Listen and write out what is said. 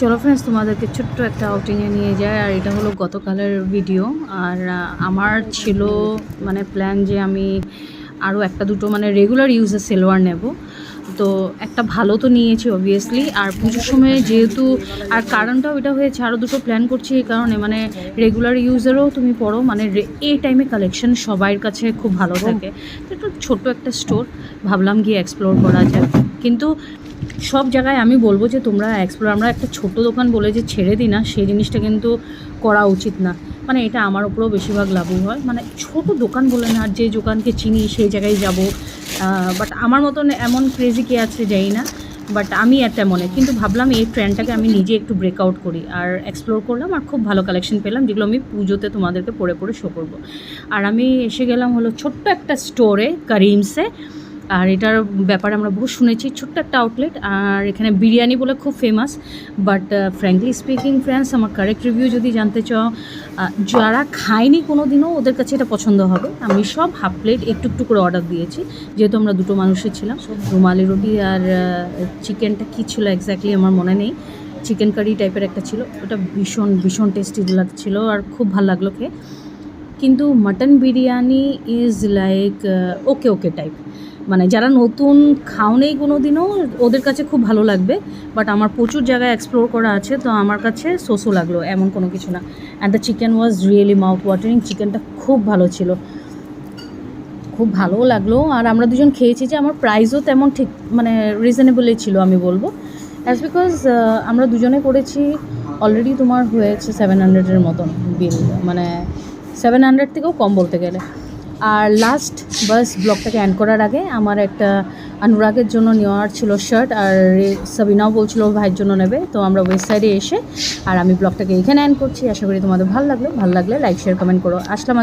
চলো ফ্রেন্ডস, তোমাদেরকে ছোট্ট একটা আউটিংয়ে নিয়ে যায়। আর এটা হলো গতকালের ভিডিও। আর আমার ছিল মানে প্ল্যান যে আমি আরও একটা দুটো মানে রেগুলার ইউজের সেলোয়ার নেব। তো একটা ভালো তো নিয়েছি অবভিয়াসলি। আর পুজোর সময় যেহেতু আর কারণটাও এটা হয়েছে, আরও দুটো প্ল্যান করছি এই কারণে মানে রেগুলার ইউজেরও তুমি পড়ো, মানে এই টাইমে কালেকশন সবার কাছে খুব ভালো থাকে। তো একটু ছোট্ট একটা স্টোর ভাবলাম গিয়ে এক্সপ্লোর করা যায়। কিন্তু সব জায়গায় আমি বলবো যে তোমরা এক্সপ্লোর, আমরা একটা ছোট দোকান বলে যে ছেড়ে দিই না, সেই জিনিসটা কিন্তু করা উচিত না। মানে এটা আমার উপরেও বেশিরভাগ লাগু হয়, মানে ছোট দোকান বলে না, আর যে দোকানকে চিনি সেই জায়গায় যাব। বাট আমার মতন এমন ক্রেজি কে আছে যাই না, বাট আমি একটা মনে কিন্তু ভাবলাম এই ট্রেন্ডটাকে আমি নিজে একটু ব্রেকআউট করি। আর এক্সপ্লোর করলাম আর খুব ভালো কালেকশন পেলাম, যেগুলো আমি পুজোতে তোমাদেরকে পরে পরে শো করবো। আর আমি এসে গেলাম হলো ছোট্ট একটা স্টোরে, করিমসে। আর এটার ব্যাপারে আমরা বহু শুনেছি, ছোট্ট একটা আউটলেট। আর এখানে বিরিয়ানি বলে খুব famous. But frankly speaking friends, আমার কারেক্ট রিভিউ যদি জানতে চাও, যারা খায়নি কোনো দিনও ওদের কাছে এটা পছন্দ হবে। আমি সব হাফ প্লেট একটু একটু করে অর্ডার দিয়েছি, যেহেতু আমরা দুটো মানুষই ছিলাম। রুমালি রুটি আর চিকেনটা কী ছিল এক্স্যাক্টলি আমার মনে নেই, চিকেন কারি টাইপের একটা ছিল, ওটা ভীষণ ভীষণ টেস্টি লাগছিলো আর খুব ভালো লাগলো খেয়ে। কিন্তু mutton biryani is like okay okay type, মানে যারা নতুন খাও নেই কোনো দিনও ওদের কাছে খুব ভালো লাগবে। বাট আমার প্রচুর জায়গায় এক্সপ্লোর করা আছে, তো আমার কাছে সোসো লাগলো, এমন কোনো কিছু না। And the chicken was really mouth watering. চিকেনটা খুব ভালো ছিল, খুব ভালোও লাগলো। আর আমরা দুজন খেয়েছি যে আমার প্রাইসও তেমন ঠিক মানে রিজনেবলই ছিল আমি বলবো, অ্যাজ বিকজ আমরা দুজনে করেছি। অলরেডি তোমার হয়েছে 700-এর মতন বিল, মানে 700 থেকেও কম বলতে গেলে। আর লাস্ট বাস ব্লগটাকে এন্ড করার আগে আমার একটা অনুরাগের জন্য নেওয়ার ছিল শার্ট, আর সাবিনাও বলছিল ভাইয়ের জন্য নেবে। তো আমরা ওয়েস্ট সাইডে এসে আর আমি ব্লগটাকে এখানে এন্ড করছি। আশা করি তোমাদের ভালো লাগলে লাইক শেয়ার কমেন্ট করো। আসলাম।